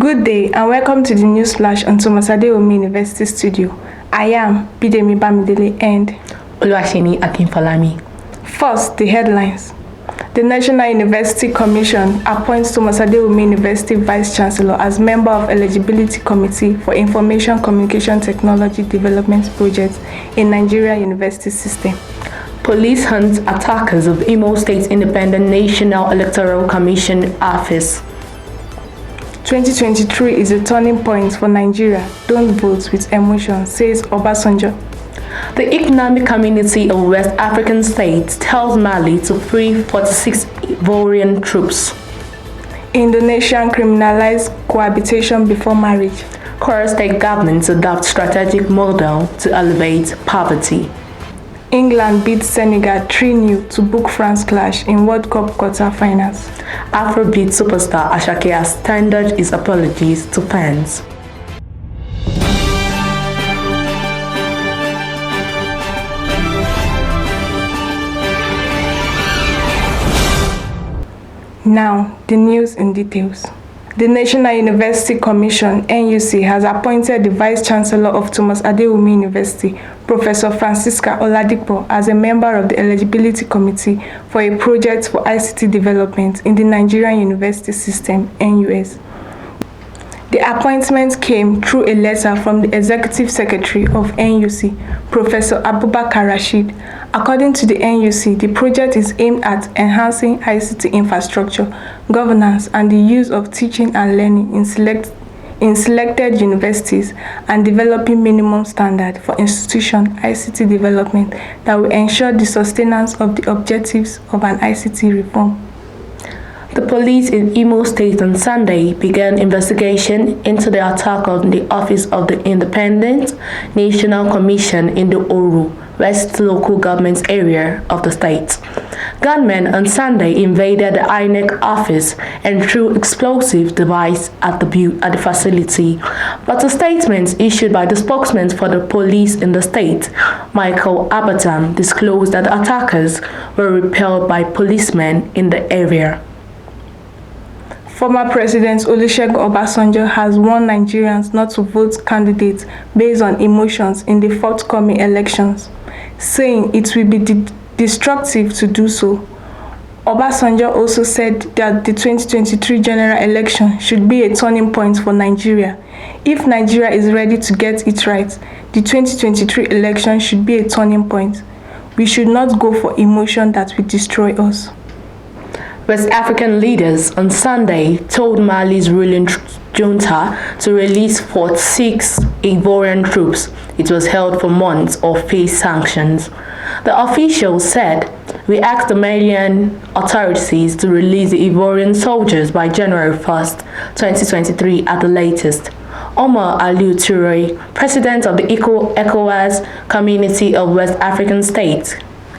Good day and welcome to the news flash on Thomas Adeomi University Studio. I am Bidemi Bamidele and Oluwasheni Akinfolami. First, the headlines. The National University Commission appoints Thomas Adeomi University Vice Chancellor as member of Eligibility Committee for Information Communication Technology Development Projects in Nigeria University System. Police hunts attackers of Imo State Independent National Electoral Commission office. 2023 is a turning point for Nigeria. Don't vote with emotion, says Obasanjo. The Economic Community of West African States tells Mali to free 46 Ivorian troops. Indonesian criminalized cohabitation before marriage. Kwara State governments adopt strategic model to alleviate poverty. England beats Senegal 3-0 to book France clash in World Cup quarter-finals. Afrobeat superstar Asake has tendered his apologies to fans. Now, the news in details. The National University Commission, NUC, has appointed the Vice Chancellor of Thomas Adeomi University, Professor Francisca Oladipo, as a member of the Eligibility Committee for a project for ICT development in the Nigerian University System, NUS. The appointment came through a letter from the Executive Secretary of NUC, Professor Abubakar Rashid. According to the NUC, the project is aimed at enhancing ICT infrastructure, governance, and the use of teaching and learning in selected universities and developing minimum standard for institution ICT development that will ensure the sustenance of the objectives of an ICT reform. The police in Imo State on Sunday began investigation into the attack on the office of the Independent National Commission in the Oru West local government area of the state. Gunmen on Sunday invaded the INEC office and threw explosive device at the facility. But a statement issued by the spokesman for the police in the state, Michael Abatam, disclosed that the attackers were repelled by policemen in the area. Former President Olusegun Obasanjo has warned Nigerians not to vote candidates based on emotions in the forthcoming elections, saying it will be destructive to do so. Obasanjo also said that the 2023 general election should be a turning point for Nigeria. If Nigeria is ready to get it right, the 2023 election should be a turning point. We should not go for emotion that will destroy us. West African leaders on Sunday told Mali's ruling junta to release 46 Ivorian troops. It was held for months or face sanctions. The officials said, "We asked the Malian authorities to release the Ivorian soldiers by January 1st, 2023 at the latest." Omar Aliou Touré, president of the ECOWAS Community of West African States,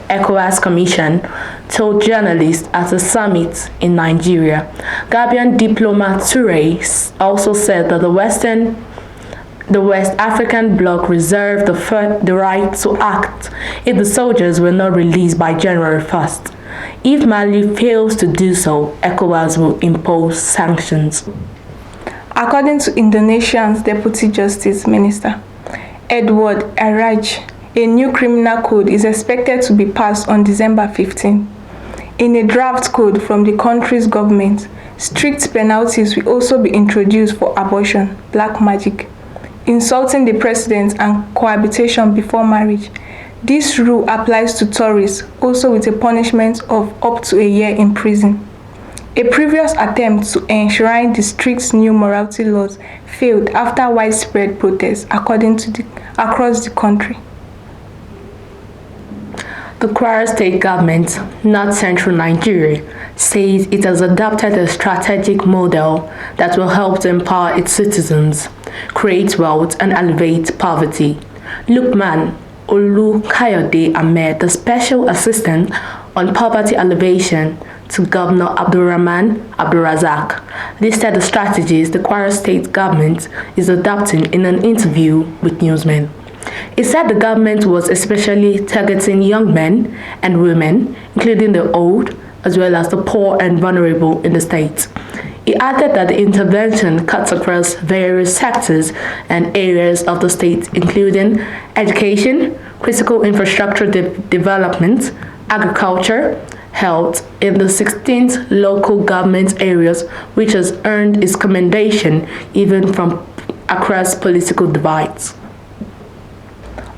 ECOWAS Commission, told journalists at a summit in Nigeria. Gambian diplomat Touré also said that the West African bloc reserved the right to act if the soldiers were not released by January 1st. If Mali fails to do so, ECOWAS will impose sanctions. According to Indonesia's Deputy Justice Minister, Edward Araj, a new criminal code is expected to be passed on December 15. In a draft code from the country's government, strict penalties will also be introduced for abortion, black magic, insulting the president, and cohabitation before marriage. This rule applies to tourists, also with a punishment of up to a year in prison. A previous attempt to enshrine the strict new morality laws failed after widespread protests across the country. The Kwara State government, not central Nigeria, says it has adopted a strategic model that will help to empower its citizens, create wealth, and alleviate poverty. Lukman Olukayode Ahmed, the special assistant on poverty alleviation to Governor Abdulrahman Abdulrazak, listed the strategies the Kwara State government is adopting in an interview with newsmen. It said the government was especially targeting young men and women, including the old, as well as the poor and vulnerable in the state. He added that the intervention cuts across various sectors and areas of the state, including education, critical infrastructure development, agriculture, health in the 16th local government areas, which has earned its commendation even from across political divides.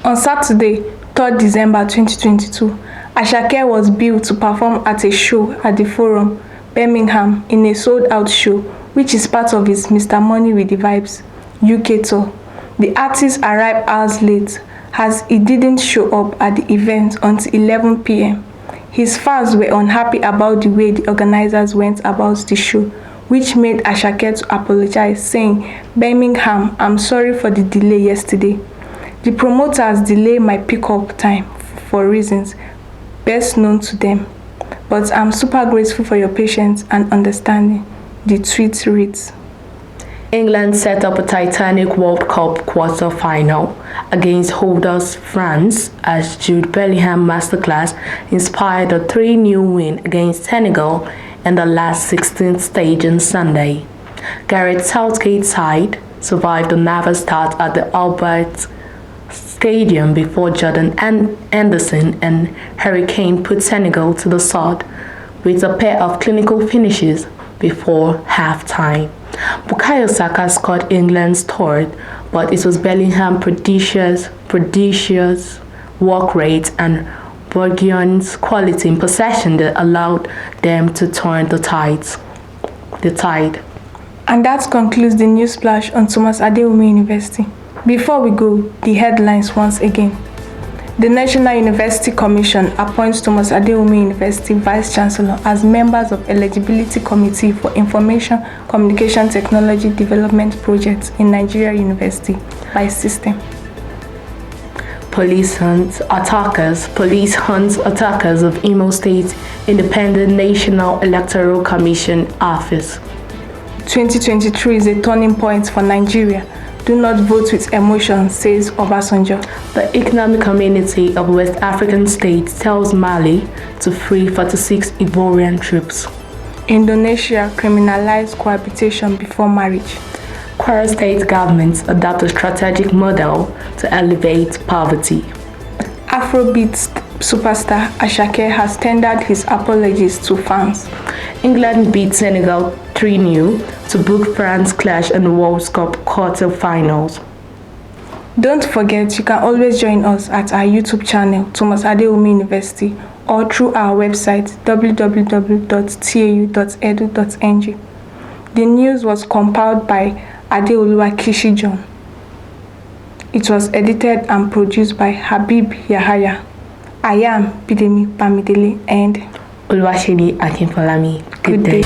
On Saturday, 3rd December 2022, Asake was billed to perform at a show at the Forum, Birmingham, in a sold-out show, which is part of his Mr. Money with the Vibes UK tour. The artist arrived hours late as he didn't show up at the event until 11 p.m. His fans were unhappy about the way the organizers went about the show, which made Asake to apologize, saying, "Birmingham, I'm sorry for the delay yesterday. The promoters delayed my pickup time for reasons best known to them. But I'm super grateful for your patience and understanding," the tweet reads. England set up a Titanic World Cup quarter-final against holders France as Jude Bellingham masterclass inspired a 3-0 win against Senegal in the last 16th stage on Sunday. Gareth Southgate's side survived a nervous start at the Albert Stadium before Jordan Anderson and Harry Kane put Senegal to the sword with a pair of clinical finishes before half-time. Bukayo Saka scored England's third, but it was Bellingham's prodigious work rate and Bourguignon's quality in possession that allowed them to turn the tide. And that concludes the news splash on Thomas Adewumi University. Before we go, the headlines once again. The National University Commission appoints Thomas Adewumi University Vice-Chancellor as members of Eligibility Committee for Information Communication Technology Development Projects in Nigeria University by system. Police hunts attackers of Imo State Independent National Electoral Commission office. 2023 is a turning point for Nigeria. Do not vote with emotion, says Obasanjo. The Economic Community of West African States tells Mali to free 46 Ivorian troops. Indonesia criminalized cohabitation before marriage. Kwara State governments adopt a strategic model to elevate poverty. Afrobeat superstar Asake has tendered his apologies to fans. England beat Senegal 3-0 to book France clash in the World Cup quarter-finals. Don't forget, you can always join us at our YouTube channel, Thomas Adewumi University, or through our website, www.tau.edu.ng. The news was compiled by Adeoluwa Kishijon. It was edited and produced by Habib Yahaya. I am Bidemi Bamidele and Oluwasheni Akinfolami. Good day.